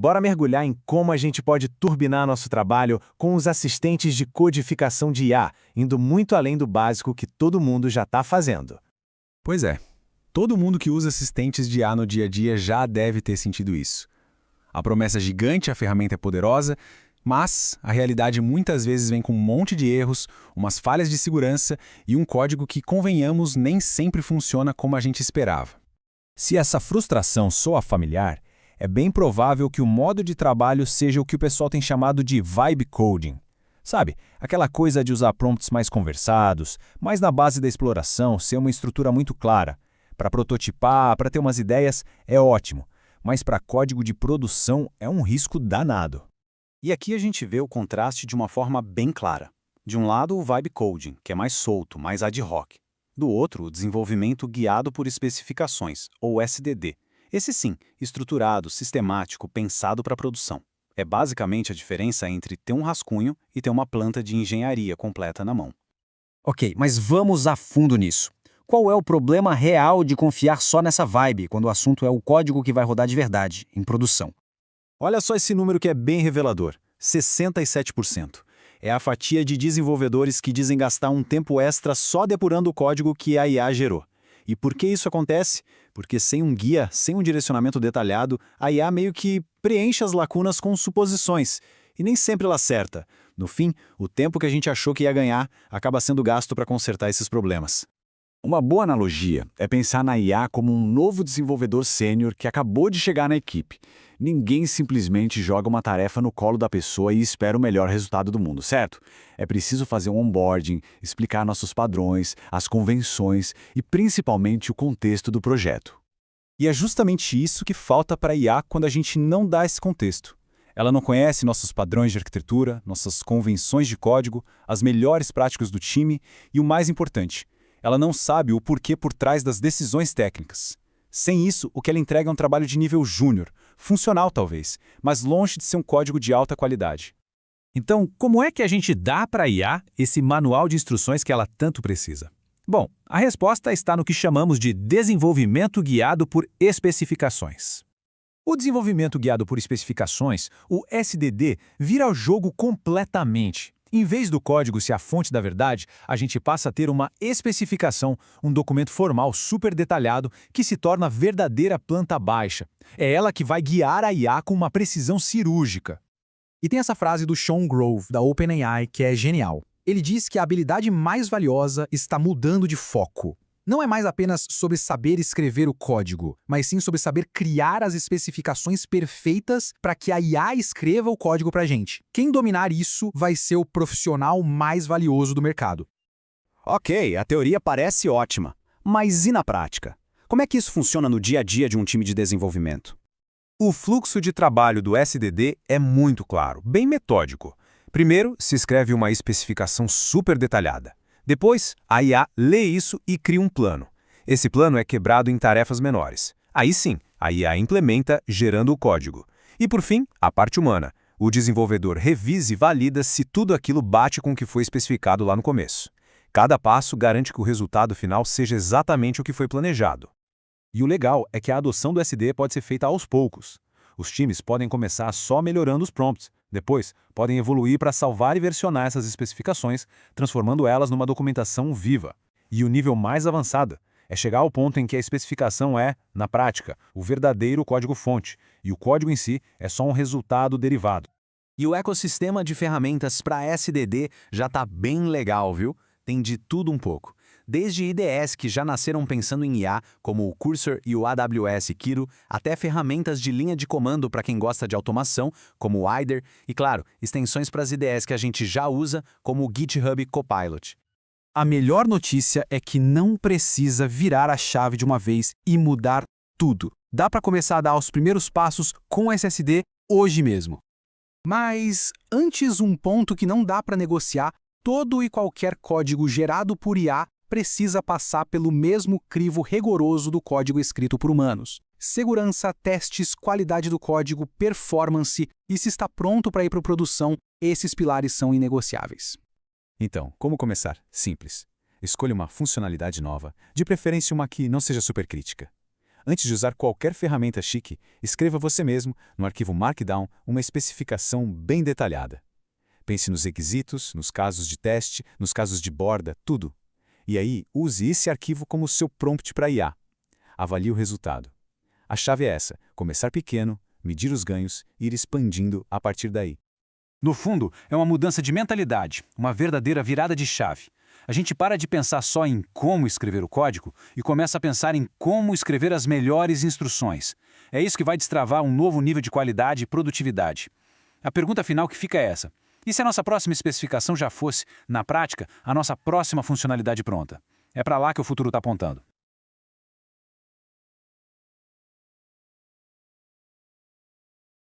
Bora mergulhar em como a gente pode turbinar nosso trabalho com os assistentes de codificação de IA, indo muito além do básico que todo mundo já está fazendo. Pois é, todo mundo que usa assistentes de IA no dia a dia já deve ter sentido isso. A promessa é gigante, a ferramenta é poderosa, mas a realidade muitas vezes vem com um monte de erros, umas falhas de segurança e um código que, convenhamos, nem sempre funciona como a gente esperava. Se essa frustração soa familiar, é bem provável que o modo de trabalho seja o que o pessoal tem chamado de vibe coding. Sabe, aquela coisa de usar prompts mais conversados, mas na base da exploração ser uma estrutura muito clara. Para prototipar, para ter umas ideias, é ótimo, mas para código de produção é um risco danado. E aqui a gente vê o contraste de uma forma bem clara. De um lado, o vibe coding, que é mais solto, mais ad hoc. Do outro, o desenvolvimento guiado por especificações, ou SDD. Esse sim, estruturado, sistemático, pensado para produção. É basicamente a diferença entre ter um rascunho e ter uma planta de engenharia completa na mão. Ok, mas vamos a fundo nisso. Qual é o problema real de confiar só nessa vibe, quando o assunto é o código que vai rodar de verdade, em produção? Olha só esse número que é bem revelador, 67%. É a fatia de desenvolvedores que dizem gastar um tempo extra só depurando o código que a IA gerou. E por que isso acontece? Porque sem um guia, sem um direcionamento detalhado, a IA meio que preenche as lacunas com suposições. E nem sempre ela acerta. No fim, o tempo que a gente achou que ia ganhar acaba sendo gasto para consertar esses problemas. Uma boa analogia é pensar na IA como um novo desenvolvedor sênior que acabou de chegar na equipe. Ninguém simplesmente joga uma tarefa no colo da pessoa e espera o melhor resultado do mundo, certo? É preciso fazer um onboarding, explicar nossos padrões, as convenções e principalmente o contexto do projeto. E é justamente isso que falta para a IA quando a gente não dá esse contexto. Ela não conhece nossos padrões de arquitetura, nossas convenções de código, as melhores práticas do time e o mais importante, ela não sabe o porquê por trás das decisões técnicas. Sem isso, o que ela entrega é um trabalho de nível júnior, funcional talvez, mas longe de ser um código de alta qualidade. Então, como é que a gente dá para a IA esse manual de instruções que ela tanto precisa? Bom, a resposta está no que chamamos de desenvolvimento guiado por especificações. O desenvolvimento guiado por especificações, o SDD, vira o jogo completamente. Em vez do código ser a fonte da verdade, a gente passa a ter uma especificação, um documento formal super detalhado que se torna a verdadeira planta baixa. É ela que vai guiar a IA com uma precisão cirúrgica. E tem essa frase do Sean Grove, da OpenAI, que é genial. Ele diz que a habilidade mais valiosa está mudando de foco. Não é mais apenas sobre saber escrever o código, mas sim sobre saber criar as especificações perfeitas para que a IA escreva o código para a gente. Quem dominar isso vai ser o profissional mais valioso do mercado. Ok, a teoria parece ótima, mas e na prática? Como é que isso funciona no dia a dia de um time de desenvolvimento? O fluxo de trabalho do SDD é muito claro, bem metódico. Primeiro, se escreve uma especificação super detalhada. Depois, a IA lê isso e cria um plano. Esse plano é quebrado em tarefas menores. Aí sim, a IA implementa, gerando o código. E por fim, a parte humana. O desenvolvedor revisa e valida se tudo aquilo bate com o que foi especificado lá no começo. Cada passo garante que o resultado final seja exatamente o que foi planejado. E o legal é que a adoção do SD pode ser feita aos poucos. Os times podem começar só melhorando os prompts. Depois, podem evoluir para salvar e versionar essas especificações, transformando elas numa documentação viva. E o nível mais avançado é chegar ao ponto em que a especificação é, na prática, o verdadeiro código-fonte, e o código em si é só um resultado derivado. E o ecossistema de ferramentas para SDD já está bem legal, viu? Tem de tudo um pouco. Desde IDEs que já nasceram pensando em IA, como o Cursor e o AWS Kiro, até ferramentas de linha de comando para quem gosta de automação, como o IDER, e claro, extensões para as IDEs que a gente já usa, como o GitHub Copilot. A melhor notícia é que não precisa virar a chave de uma vez e mudar tudo. Dá para começar a dar os primeiros passos com SSD hoje mesmo. Mas antes, um ponto que não dá para negociar: todo e qualquer código gerado por IA precisa passar pelo mesmo crivo rigoroso do código escrito por humanos. Segurança, testes, qualidade do código, performance e se está pronto para ir para produção, esses pilares são inegociáveis. Então, como começar? Simples. Escolha uma funcionalidade nova, de preferência uma que não seja super crítica. Antes de usar qualquer ferramenta chique, escreva você mesmo, no arquivo Markdown, uma especificação bem detalhada. Pense nos requisitos, nos casos de teste, nos casos de borda, tudo. E aí, use esse arquivo como seu prompt para IA. Avalie o resultado. A chave é essa: começar pequeno, medir os ganhos e ir expandindo a partir daí. No fundo, é uma mudança de mentalidade, uma verdadeira virada de chave. A gente para de pensar só em como escrever o código e começa a pensar em como escrever as melhores instruções. É isso que vai destravar um novo nível de qualidade e produtividade. A pergunta final que fica é essa: e se a nossa próxima especificação já fosse, na prática, a nossa próxima funcionalidade pronta? É para lá que o futuro está apontando.